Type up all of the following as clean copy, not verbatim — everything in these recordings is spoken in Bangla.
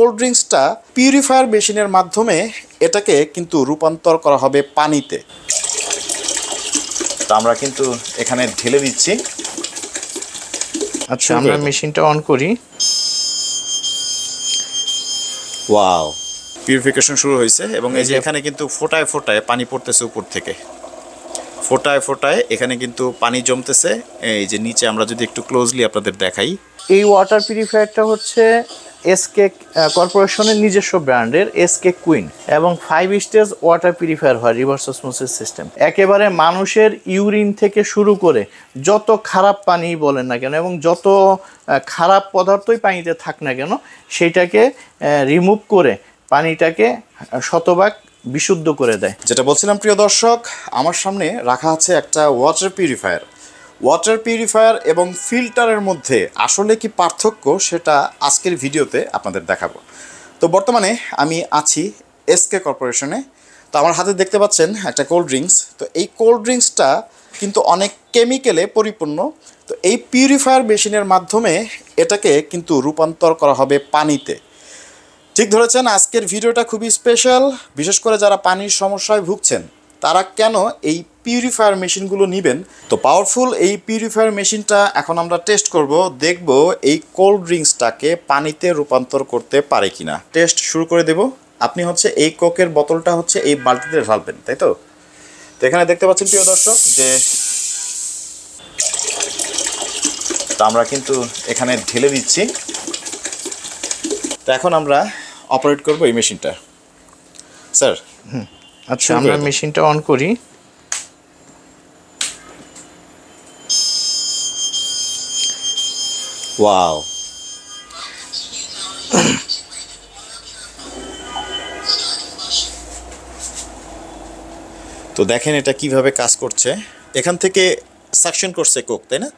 কোল্ড ড্রিঙ্কসটা পিউরিফায়ার মেশিনের মাধ্যমে এটাকে কিন্তু রূপান্তর করা হবে পানিতে। তো আমরা কিন্তু এখানে ঢেলে দিচ্ছি। আচ্ছা, আমরা মেশিনটা অন করি। ওয়াও, পিউরিফিকেশন শুরু হয়েছে এবং এই যে এখানে কিন্তু ফোটায় ফোটায় পানি পড়তেছে উপর থেকে, ফোটায় ফোটায় এখানে কিন্তু পানি জমতেছে। এই যে নিচে আমরা যদি একটু ক্লোজলি আপনাদের দেখাই, এই ওয়াটার পিউরিফায়ারটা হচ্ছে এসকে কর্পোরেশনের নিজস্ব ব্র্যান্ডের এসকে কুইন এবং 5 স্টেজ ওয়াটার পিউরিফায়ার হয়, রিভার্স অসমোসিস সিস্টেম। একেবারে মানুষের ইউরিন থেকে শুরু করে যত খারাপ পানি বলেন না কেন এবং যত খারাপ পদার্থই পানিতে থাক না কেন সেটাকে রিমুভ করে পানিটাকে শতভাগ বিশুদ্ধ করে দেয়। যেটা বলছিলাম প্রিয় দর্শক, আমার সামনে রাখা আছে একটা ওয়াটার পিউরিফায়ার। ওয়াটার পিউরিফায়ার এবং ফিল্টারের মধ্যে আসলে কি পার্থক্য সেটা আজকের ভিডিওতে আপনাদের দেখাবো। তো বর্তমানে আমি আছি এসকে কর্পোরেশনে। তো আমার হাতে দেখতে পাচ্ছেন একটা কোল্ড ড্রিঙ্কস। তো এই কোল্ড ড্রিঙ্কসটা কিন্তু অনেক কেমিক্যালে পরিপূর্ণ। তো এই পিউরিফায়ার মেশিনের মাধ্যমে এটাকে কিন্তু রূপান্তর করা হবে পানিতে। ঠিক ধরেছেন, আজকের ভিডিওটা খুবই স্পেশাল। বিশেষ করে যারা পানির সমস্যায় ভুগছেন তারা কেন এই পিউরিফায়ার মেশিনগুলো নেবেন। তো পাওয়ারফুল এই পিউরিফায়ার মেশিনটা এখন আমরা টেস্ট করব, দেখব এই কোল্ড ড্রিঙ্কসটাকে পানিতে রূপান্তর করতে পারে কিনা। টেস্ট শুরু করে দেব। আপনি হচ্ছে এই কোকের বোতলটা হচ্ছে এই বালতিতে ঢালবেন, তাই তো? তো এখানে দেখতে পাচ্ছেন প্রিয় দর্শক যে তো আমরা কিন্তু এখানে ঢেলে দিচ্ছি। তো এখন আমরা অপারেট করব এই মেশিনটা। স্যার, আচ্ছা, আমরা মেশিনটা অন করি। ওয়াও, তো দেখেন এটা কিভাবে কাজ করছে। এখান থেকে সাকশন করছে কোক, তাই না?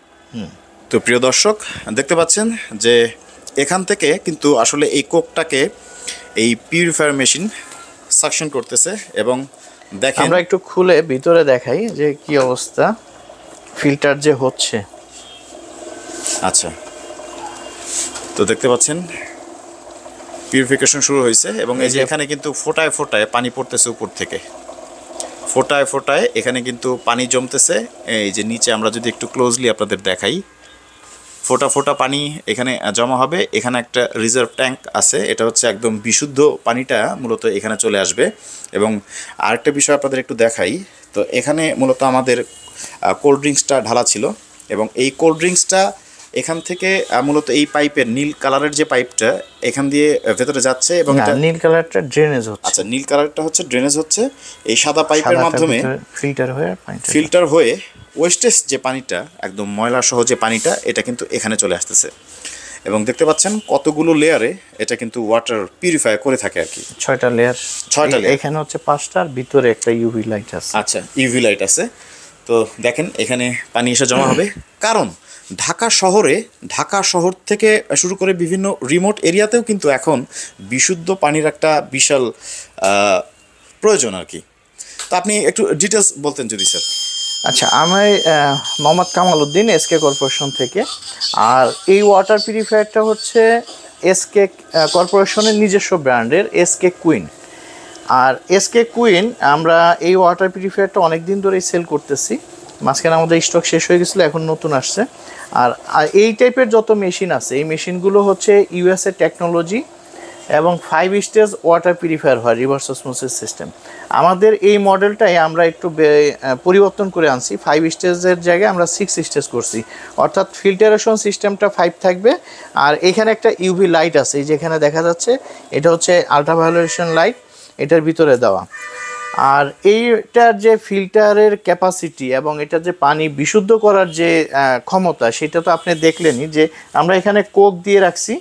তো প্রিয় দর্শক দেখতে পাচ্ছেন যে এখান থেকে কিন্তু আসলে এই কোকটাকে এই পিউরিফায়ার মেশিন সাকশন করতেছে এবং দেখেন আমরা একটু খুলে ভিতরে দেখাই যে কি অবস্থা, ফিল্টার যে হচ্ছে। আচ্ছা, তো দেখতে পাচ্ছেন পিউরিফিকেশন শুরু হয়েছে এবং এই যে এখানে কিন্তু ফোটায় ফোটায় পানি পড়তেছে উপর থেকে, ফোটায় ফোটায় এখানে কিন্তু পানি জমতেছে। এই যে নিচে আমরা যদি একটু ক্লোজলি আপনাদের দেখাই, ফোটা ফোটা পানি এখানে জমা হবে। এখানে একটা রিজার্ভ ট্যাঙ্ক আছে, এটা হচ্ছে একদম বিশুদ্ধ পানিটা মূলত এখানে চলে আসবে। এবং আরেকটা বিষয় আপনাদের একটু দেখাই, তো এখানে মূলত আমাদের কোল্ড ড্রিঙ্কসটা ঢালা ছিল এবং এই কোল্ড ড্রিঙ্কসটা এখান থেকে মূলত এই পাইপের নীল কালারের যে পাইপটা এখান দিয়ে ভেতরে যাচ্ছে এবং এটা নীল কালারটা ড্রেনেজ হচ্ছে। আচ্ছা, নীল কালারটা হচ্ছে ড্রেনেজ হচ্ছে। এই সাদা পাইপের মাধ্যমে ফিল্টার হয়ে ওয়েস্টেজ যে পানিটা, একদম ময়লা সহ যে পানিটা, এটা কিন্তু এখানে চলে আসতেছে। এবং দেখতে পাচ্ছেন কতগুলো লেয়ারে এটা কিন্তু ওয়াটার পিউরিফাই করে থাকে আর কি। 6টা লেয়ার। এখানে হচ্ছে 5টার ভিতরে একটা ইউভি লাইট আছে। আচ্ছা, ইউভি লাইট আছে। তো দেখেন এখানে পানি এসে জমা হবে, কারণ ঢাকা শহর থেকে শুরু করে বিভিন্ন রিমোট এরিয়াতেও কিন্তু এখন বিশুদ্ধ পানির একটা বিশাল প্রয়োজন আর কি। তো আপনি একটু ডিটেলস বলতেন যদি স্যার। আচ্ছা, আমি মোহাম্মদ কামাল উদ্দিন, এসকে কর্পোরেশন থেকে। আর এই ওয়াটার পিউরিফায়ারটা হচ্ছে এসকে কর্পোরেশনের নিজস্ব ব্র্যান্ডের এসকে কুইন। আর এসকে কুইন আমরা এই ওয়াটার পিউরিফায়ারটা অনেক দিন ধরেই সেল করতেছি। মাঝখানে আমাদের স্টক শেষ হয়ে গেছিলো, এখন নতুন আসছে। আর এই টাইপের যত মেশিন আছে এই মেশিনগুলো হচ্ছে ইউএসএ টেকনোলজি এবং 5 স্টেজ ওয়াটার পিউরিফায়ার হয়, রিভার্স অসমোসিস সিস্টেম। আমাদের এই মডেলটাই আমরা একটু পরিবর্তন করে আনছি। 5 স্টেজের জায়গায় আমরা 6 স্টেজ করছি, অর্থাৎ ফিল্টারেশন সিস্টেমটা 5 থাকবে। আর এখানে একটা ইউভি লাইট আছে, এই যেখানে দেখা যাচ্ছে, এটা হচ্ছে আলট্রাভায়োলেশন লাইট, এটার ভিতরে দেওয়া। আর এইটার যে ফিল্টারের ক্যাপাসিটি এবং এটার যে পানি বিশুদ্ধ করার যে ক্ষমতা, সেটা তো আপনি দেখলেনই যে আমরা এখানে কোক দিয়ে রাখছি।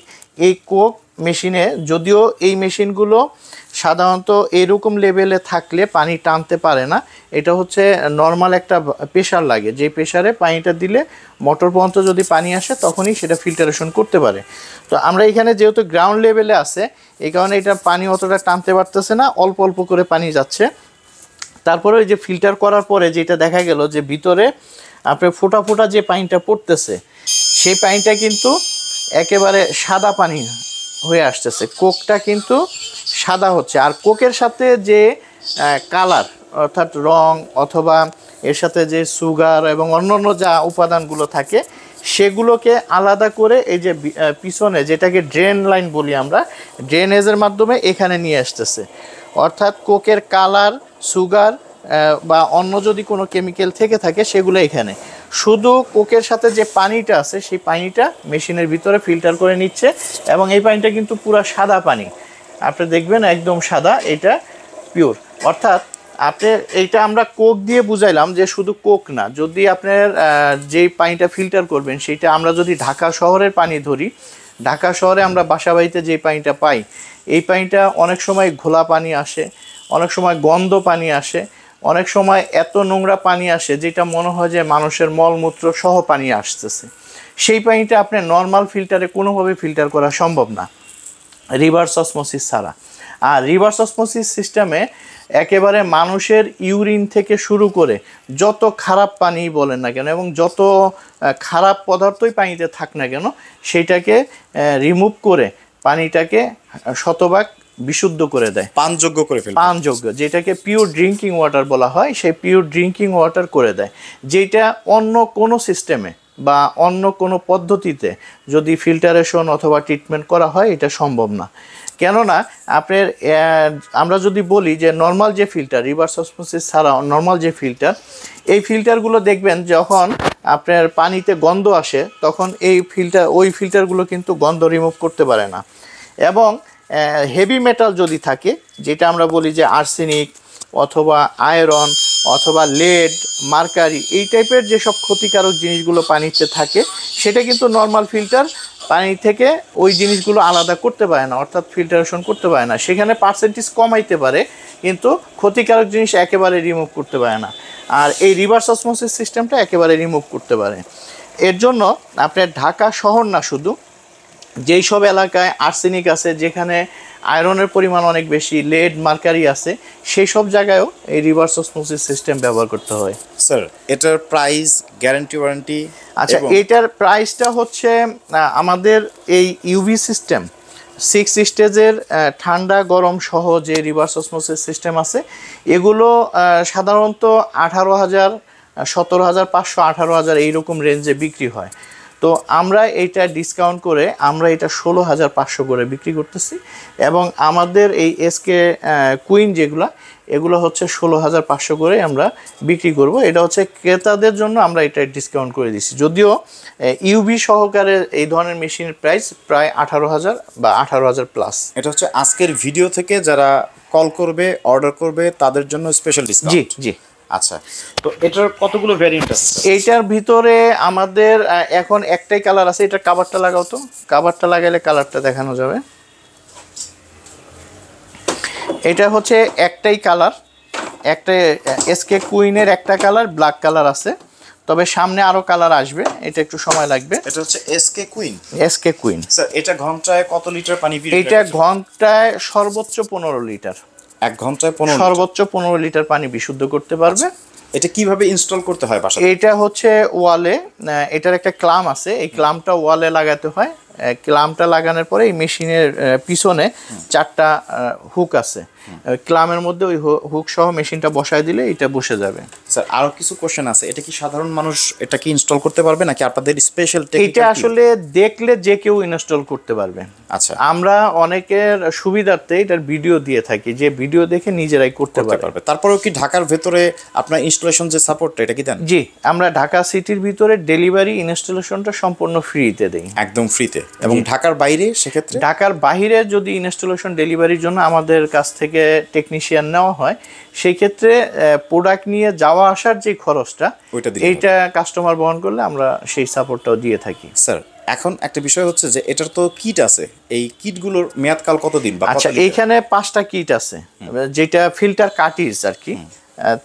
এই কোক মেশিনে, যদিও এই মেশিনগুলো সাধারণত এরকম লেভেলে থাকলে পানি টানতে পারে না, এটা হচ্ছে নর্মাল একটা প্রেশার লাগে, যে প্রেশারে পানিটা দিলে মোটর পর্যন্ত যদি পানি আসে তখনই সেটা ফিল্টারেশন করতে পারে। তো আমরা এখানে যেহেতু গ্রাউন্ড লেভেলে আছে, এই কারণে এটা পানি অতটা টানতে পারতেছে না, অল্প অল্প করে পানি যাচ্ছে। তারপরে ওই যে ফিল্টার করার পরে যেটা দেখা গেল যে ভিতরে আপনার ফোটা ফোটা যে পানিটা পড়তেছে, সেই পানিটা কিন্তু একেবারে সাদা পানি, হয়ে আসতেছে, কোকটা কিন্তু সাদা হচ্ছে। আর কোকের সাথে যে কালার অর্থাৎ রং অথবা এর সাথে যে সুগার এবং অন্যান্য যা উপাদানগুলো থাকে সেগুলোকে আলাদা করে এই যে পিছনে যেটাকে ড্রেন লাইন বলি আমরা, ড্রেনেজের মাধ্যমে এখানে নিয়ে আসতেছে। অর্থাৎ কোকের কালার, সুগার বা অন্য যদি কোনো কেমিক্যাল থেকে থাকে সেগুলো এখানে, শুধু কোকের সাথে যে পানিটা আছে সেই পানিটা মেশিনের ভিতরে ফিল্টার করে নিচ্ছে। এবং এই পানিটা কিন্তু পুরো সাদা পানি, আপনি দেখবেন একদম সাদা, এটা পিওর। অর্থাৎ আপনি এইটা আমরা কোক দিয়ে বুঝাইলাম যে শুধু কোক না, যদি আপনার যেই পানিটা ফিল্টার করবেন সেইটা আমরা যদি ঢাকা শহরের পানি ধরি, ঢাকা শহরে আমরা বাসাবাড়িতে যে পানিটা পাই এই পানিটা অনেক সময় ঘোলা পানি আসে, অনেক সময় গন্ধ পানি আসে, অনেক সময় এত নোংরা পানি আসে যেটা মনে হয় যে মানুষের মলমূত্র সহ পানি আসতেছে। সেই পানিটা আপনার নর্মাল ফিল্টারে কোনোভাবে ফিল্টার করা সম্ভব না রিভার্স অসমোসিস ছাড়া। আর রিভার্স অসমোসিস সিস্টেমে একেবারে মানুষের ইউরিন থেকে শুরু করে যত খারাপ পানি বলেন না কেন এবং যত খারাপ পদার্থই পানিতে থাক না কেন সেইটাকে রিমুভ করে পানিটাকে শতভাগ বিশুদ্ধ করে দেয়, পানযোগ্য করে ফেলে, পানযোগ্য, যেটাকে পিওর ড্রিঙ্কিং ওয়াটার বলা হয়, সেই পিওর ড্রিঙ্কিং ওয়াটার করে দেয়। যেটা অন্য কোনো সিস্টেমে বা অন্য কোনো পদ্ধতিতে যদি ফিল্টারেশন অথবা ট্রিটমেন্ট করা হয় এটা সম্ভব না। কেননা আপনার আমরা যদি বলি যে নর্মাল যে ফিল্টার, রিভার্স অসমোসিস ছাড়া নর্মাল যে ফিল্টার, এই ফিল্টারগুলো দেখবেন যখন আপনার পানিতে গন্ধ আসে তখন ওই ফিল্টারগুলো কিন্তু গন্ধ রিমুভ করতে পারে না। এবং হেভি মেটাল যদি থাকে, যেটা আমরা বলি যে আর্সেনিক অথবা আয়রন অথবা লেড, মার্কারি, এই টাইপের যেসব ক্ষতিকারক জিনিসগুলো পানিতে থাকে সেটা কিন্তু নর্মাল ফিল্টার পানি থেকে ওই জিনিসগুলো আলাদা করতে পারে না, অর্থাৎ ফিল্টারেশন করতে পারে না। সেখানে পার্সেন্টেজ কমাইতে পারে কিন্তু ক্ষতিকারক জিনিস একেবারে রিমুভ করতে পারে না। আর এই রিভার্স অসমোসিস সিস্টেমটা একেবারে রিমুভ করতে পারে। এর জন্য আপনার ঢাকা শহর না, শুধু যেই সব এলাকায় আর্সেনিক আছে, যেখানে আয়রনের পরিমাণ অনেক বেশি, লেড, মার্কারি আছে, সেই সব জায়গায়ও এই রিভার্স অসমোসিস সিস্টেম ব্যবহার করতে হয়। স্যার এটার প্রাইস, গ্যারান্টি, ওয়ারেন্টি? আচ্ছা, এটার প্রাইসটা হচ্ছে আমাদের এই ইউভি সিস্টেম 6 স্টেজের ঠান্ডা গরম সহ যে রিভার্স অসমোসিস সিস্টেম আছে এগুলো সাধারণত 18,000, 17,500, 18,000 এইরকম রেঞ্জে বিক্রি হয়। তো আমরা এইটা ডিসকাউন্ট করে আমরা এটা 16,500 করে বিক্রি করতেছি। এবং আমাদের এই এসকে কুইন এগুলো হচ্ছে 16,500 করে আমরা বিক্রি করব। এটা হচ্ছে ক্রেতাদের জন্য আমরা এটা ডিসকাউন্ট করে দিচ্ছি। যদিও ইউভি সহকারে এই ধরনের মেশিনের প্রাইস প্রায় 18,000 বা 18,000 প্লাস। এটা হচ্ছে আজকের ভিডিও থেকে যারা কল করবে, অর্ডার করবে তাদের জন্য স্পেশাল ডিসকাউন্ট। জি জি। আচ্ছা, তো এটার কতগুলো ভ্যারিয়েন্ট আছে? এইটার ভিতরে আমাদের এখন একটাই কালার আছে। এটা কাভারটা লাগাও তো, কাভারটা লাগাইলে কালারটা দেখানো যাবে। এটা হচ্ছে একটাই কালার, একটা এসকে কুইনের একটা কালার ব্ল্যাক কালার আছে, তবে সামনে আরো কালার আসবে, এটা একটু সময় লাগবে। এটা হচ্ছে SK queen. SK queen sir এটা ঘন্টায় কত লিটার পানি বের করে? এটা ঘন্টায় সর্বোচ্চ 15 লিটার। 1 ঘন্টায় 15 সর্বোচ্চ 15 লিটার পানি বিশুদ্ধ করতে পারবে। এটা কিভাবে ইনস্টল করতে হয় বাসায়? এটা হচ্ছে ওয়ালে, এটার একটা ক্লাম আছে, এই ক্লামটা ওয়ালে লাগাতে হয়। ক্লামটা লাগানোর পরে এই মেশিনের পিছনে 4টা হুক আছে, ক্লামের মধ্যে ওই হুক সহ মেশিনটা বসায় দিলে এটা বসে যাবে। স্যার আরো কিছু কোশ্চেন আছে, এটা কি সাধারণ মানুষ এটা কি ইনস্টল করতে পারবে নাকি আপনাদের স্পেশাল টেকনিক? এটা আসলে দেখলে যে কেউ ইনস্টল করতে পারবে। আচ্ছা, আমরা অনেকের সুবিধার্থে এটার ভিডিও দিয়ে থাকি, যে ভিডিও দেখে নিজেরাই করতে পারবে। তারপরেও কি ঢাকার ভেতরে আপনার ইনস্টলেশন যে সাপোর্টটা এটা কি দেন? জি, আমরা ঢাকা সিটির ভিতরে ডেলিভারি ইনস্টলেশনটা সম্পূর্ণ ফ্রিতে দেই, একদম ফ্রিতে। এবং ঢাকার বাইরে সেক্ষেত্রে? ঢাকার বাইরে যদি ইনস্টলেশন ডেলিভারির জন্য আমাদের কাছ থেকে টেকনিশিয়ান নেওয়া হয় সেই ক্ষেত্রে প্রোডাক্ট নিয়ে যাওয়া আসার যে খরচটা এইটা কাস্টমার বহন করলে আমরা সেই সাপোর্টটাও দিয়ে থাকি। স্যার এখন একটা বিষয় হচ্ছে যে এটার তো কিট আছে, এই কিটগুলোর মেয়াদকাল কতদিন? আচ্ছা, এইখানে 5টা কিট আছে, যেটা ফিল্টার কার্টিজ আর কি।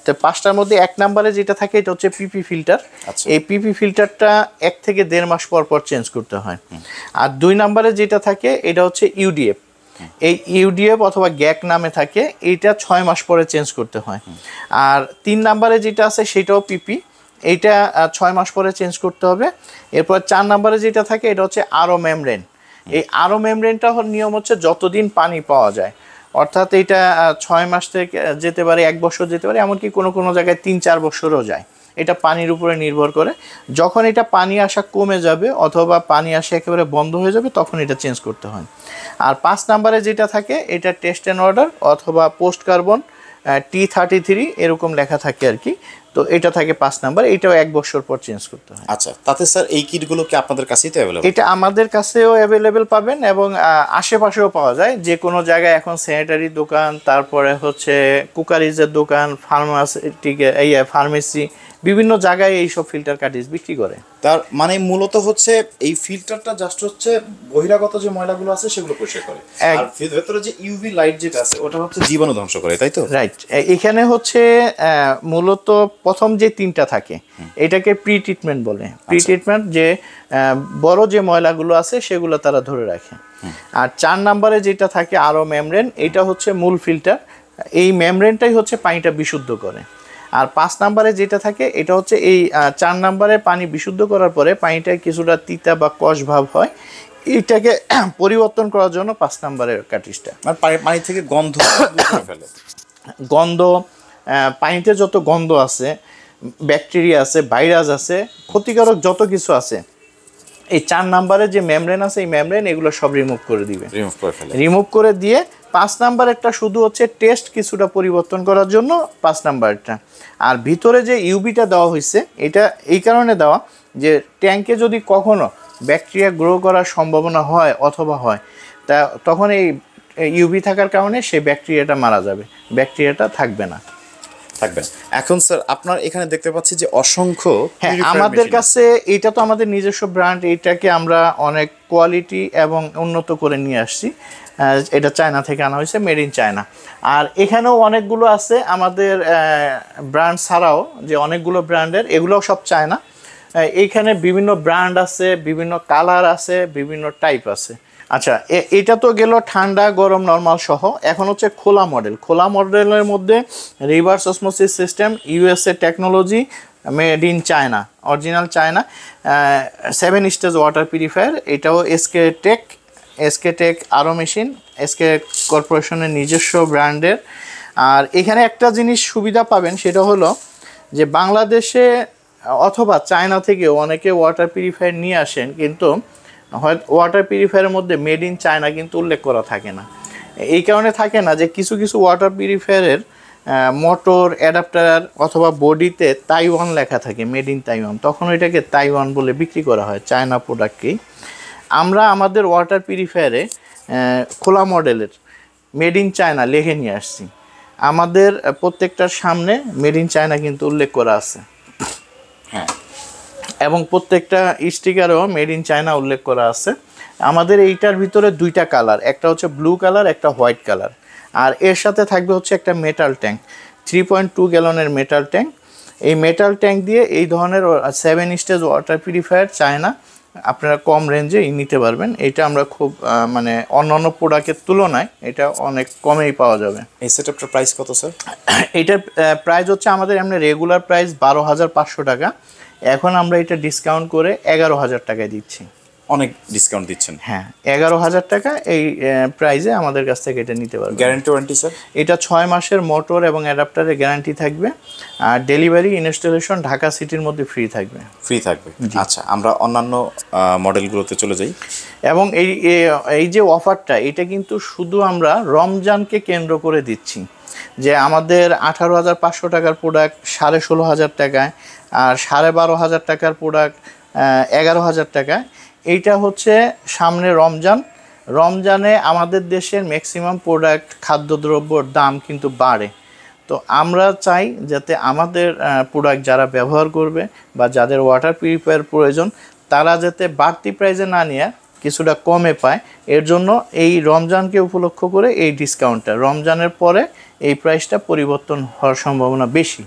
তো 5টার মধ্যে 1 নম্বরে যেটা থাকে এটা হচ্ছে পিপি ফিল্টার। এই পিপি ফিল্টারটা 1 থেকে 1.5 মাস পর পর চেঞ্জ করতে হয়। আর 2 নম্বরে যেটা থাকে এটা হচ্ছে ইউডিএফ। এই ইউডিএফ অথবা গ্যাক নামে থাকে, এইটা 6 মাস পরে চেঞ্জ করতে হয়। আর 3 নম্বরে যেটা আছে সেটাও পিপি, এইটা 6 মাস পরে চেঞ্জ করতে হবে। এরপর 4 নম্বরে যেটা থাকে এটা হচ্ছে আরও মেমব্রেন। এই আরও মেমব্রেনটা নিয়ম হচ্ছে যতদিন পানি পাওয়া যায়, অর্থাৎ এটা 6 মাস থেকে যেতে পারে, 1 বছর যেতে পারে, এমনকি কোনো কোনো জায়গায় 3-4 বছরও যায়। এটা পানির উপরে নির্ভর করে। যখন এটা পানি আসা কমে যাবে অথবা পানি আসা একেবারে বন্ধ হয়ে যাবে তখন এটা চেঞ্জ করতে হয়। আর 5 নম্বরে যেটা থাকে এটা টেস্ট অ্যান্ড অর্ডার অথবা পোস্ট কার্বন T33 এরকম লেখা থাকে আর কি। তো এটা থাকে 5 নাম্বার, এটাও 1 বছর পর চেঞ্জ করতে হয়। আচ্ছা, তাতে স্যার এই কিটগুলো কি আপনাদের কাছেই তো অ্যাভেলেবল? এটা আমাদের কাছেও অ্যাভেলেবেল পাবেন এবং আশেপাশেও পাওয়া যায়। যে কোনো জায়গায় এখন স্যানিটারি দোকান, তারপরে হচ্ছে কুকারিজের দোকান, ফার্মেসি, বিভিন্ন জায়গায় এইসব ফিল্টার কার্ট্রিজ বিক্রি করে। তার মানে মূলত হচ্ছে এই ফিল্টারটা জাস্ট হচ্ছে বহিরাগত যে ময়লাগুলো আছে সেগুলো পরিষ্কার করে, আর ভেতরে যে ইউভি লাইট যেটা আছে ওটা হচ্ছে জীবাণু ধ্বংস করে, তাই তো? রাইট। এখানে হচ্ছে মূলত প্রথম যে 3টা থাকে এটাকে প্রি ট্রিটমেন্ট বলে। প্রি ট্রিটমেন্ট যে বড় যে ময়লাগুলো আছে সেগুলো তারা ধরে রাখে। আর 4 নম্বরে যেটা থাকে আরও মেমব্রেন, এটা হচ্ছে মূল ফিল্টার। এই মেমব্রেনটাই হচ্ছে পানিটা বিশুদ্ধ করে। আর 5 নম্বরে যেটা থাকে এটা হচ্ছে এই 4 নম্বরে পানি বিশুদ্ধ করার পরে পানিটা কিছুটা তিতা বা কষ ভাব হয়, এইটাকে পরিবর্তন করার জন্য 5 নম্বরের কার্ট্রিজটা। পানি থেকে গন্ধ ফেলে, গন্ধ, পানিতে যত গন্ধ আছে, ব্যাকটেরিয়া আছে, ভাইরাস আছে, ক্ষতিকারক যত কিছু আছে, এই 4 নম্বরে যে মেমব্রেন আছে এই মেমব্রেন এগুলো সব রিমুভ করে দিবে। রিমুভ করে দিয়ে 5 নাম্বারেরটা শুধু হচ্ছে টেস্ট কিছুটা পরিবর্তন করার জন্য 5 নাম্বারটা। আর ভিতরে যে ইউবিটা দেওয়া হয়েছে এটা এই কারণে দেওয়া যে ট্যাঙ্কে যদি কখনো ব্যাকটেরিয়া গ্রো করার সম্ভাবনা হয় অথবা হয় তা তখন এই ইউবি থাকার কারণে সেই ব্যাকটেরিয়াটা মারা যাবে, ব্যাকটেরিয়াটা থাকবে না। এখন স্যার আপনার এখানে দেখতে পাচ্ছি যে অসংখ্য, হ্যাঁ আমাদের কাছে এটা তো আমাদের নিজস্ব ব্র্যান্ড, এটাকে আমরা অনেক কোয়ালিটি এবং উন্নত করে নিয়ে আসছি। এটা চায়না থেকে আনা হয়েছে, মেড ইন চায়না। আর এখানেও অনেকগুলো আছে আমাদের ব্র্যান্ড ছাড়াও, যে অনেকগুলো ব্র্যান্ডের, এগুলোও সব চায়না। এইখানে বিভিন্ন ব্র্যান্ড আছে, বিভিন্ন কালার আছে, বিভিন্ন টাইপ আছে। আচ্ছা, এটা তো গেল ঠান্ডা গরম নর্মাল সহ। এখন হচ্ছে খোলা মডেল। খোলা মডেলের মধ্যে reverse osmosis system, USA technology, made in China, original China, 7 stage water purifier. এটাও এসকে টেক আরও মেশিন, এসকে কর্পোরেশনের নিজস্ব ব্র্যান্ডের। আর এখানে একটা জিনিস সুবিধা পাবেন, সেটা হলো যে বাংলাদেশে অথবা চায়না থেকেও অনেকে ওয়াটার পিউরিফায়ার নিয়ে আসেন, কিন্তু হয়তো ওয়াটার পিউরিফায়ারের মধ্যে মেড ইন চায়না কিন্তু উল্লেখ করা থাকে না। এই কারণে থাকে না যে কিছু কিছু ওয়াটার পিউরিফায়ারের মোটর, অ্যাডাপ্টার অথবা বডিতে তাইওয়ান লেখা থাকে, মেড ইন তাইওয়ান, তখন এটাকে তাইওয়ান বলে বিক্রি করা হয়, চায়না প্রোডাক্টকেই। আমরা আমাদের ওয়াটার পিউরিফায়ারে খোলা মডেলের মেড ইন চায়না লিখে নিয়ে আসছি। আমাদের প্রত্যেকটার সামনে মেড ইন চায়না কিন্তু উল্লেখ করা আছে। হ্যাঁ, এবং প্রত্যেকটা স্টিকারেও মেড ইন চায়না উল্লেখ করা আছে। আমাদের এইটার ভিতরে 2টা কালার, একটা হচ্ছে ব্লু কালার, একটা হোয়াইট কালার। আর এর সাথে থাকবে হচ্ছে একটা মেটাল ট্যাঙ্ক, 3.2 গ্যালনের মেটাল ট্যাঙ্ক। এই মেটাল ট্যাঙ্ক দিয়ে এই ধরনের 7 স্টেজ ওয়াটার পিউরিফায়ার চায়না আপনারা কম রেঞ্জে নিতে পারবেন। এটা আমরা খুব মানে অন্যান্য প্রোডাক্টের তুলনায় এটা অনেক কমেই পাওয়া যাবে। এই সেটআপটার প্রাইস কত স্যার? এটার প্রাইস হচ্ছে আমাদের এমনি রেগুলার প্রাইস 12,500 টাকা। এখন আমরা এটা ডিসকাউন্ট করে 11,000 টাকায় দিচ্ছি। অনেক ডিসকাউন্ট দিচ্ছেন? হ্যাঁ, 11,000 টাকা এই প্রাইসে আমাদের কাছ থেকে এটা নিতে পারবেন। Guarantee warranty sir? এটা 6 মাসের মোটর এবং অ্যাডাপ্টারের গ্যারান্টি থাকবে। আর ডেলিভারি ইনস্টলেশন ঢাকা সিটির মধ্যে ফ্রি থাকবে। আচ্ছা, আমরা অন্যান্য মডেলগুলোতে চলে যাই। এবং এই যে অফারটা, এটা কিন্তু শুধু আমরা রমজানকে কেন্দ্র করে দিচ্ছি, যে আমাদের 18,500 টাকার প্রোডাক্ট 16,500 টাকায়, আর 12,500 টাকার প্রোডাক্ট 11,000 টাকায়। এইটা হচ্ছে সামনে রমজানে আমাদের দেশের ম্যাক্সিমাম প্রোডাক্ট, খাদ্যদ্রব্যর দাম কিন্তু বাড়ে। তো আমরা চাই যাতে আমাদের প্রোডাক্ট যারা ব্যবহার করবে বা যাদের ওয়াটার পিউরিফায়ার প্রয়োজন, তারা যাতে বাড়তি প্রাইসে না নিয়ে কিছুটা কমে পায়। এর জন্য এই রমজানকে উপলক্ষ করে এই ডিসকাউন্টটা, রমজানের পরে এই প্রাইসটা পরিবর্তন হওয়ার সম্ভাবনা বেশি।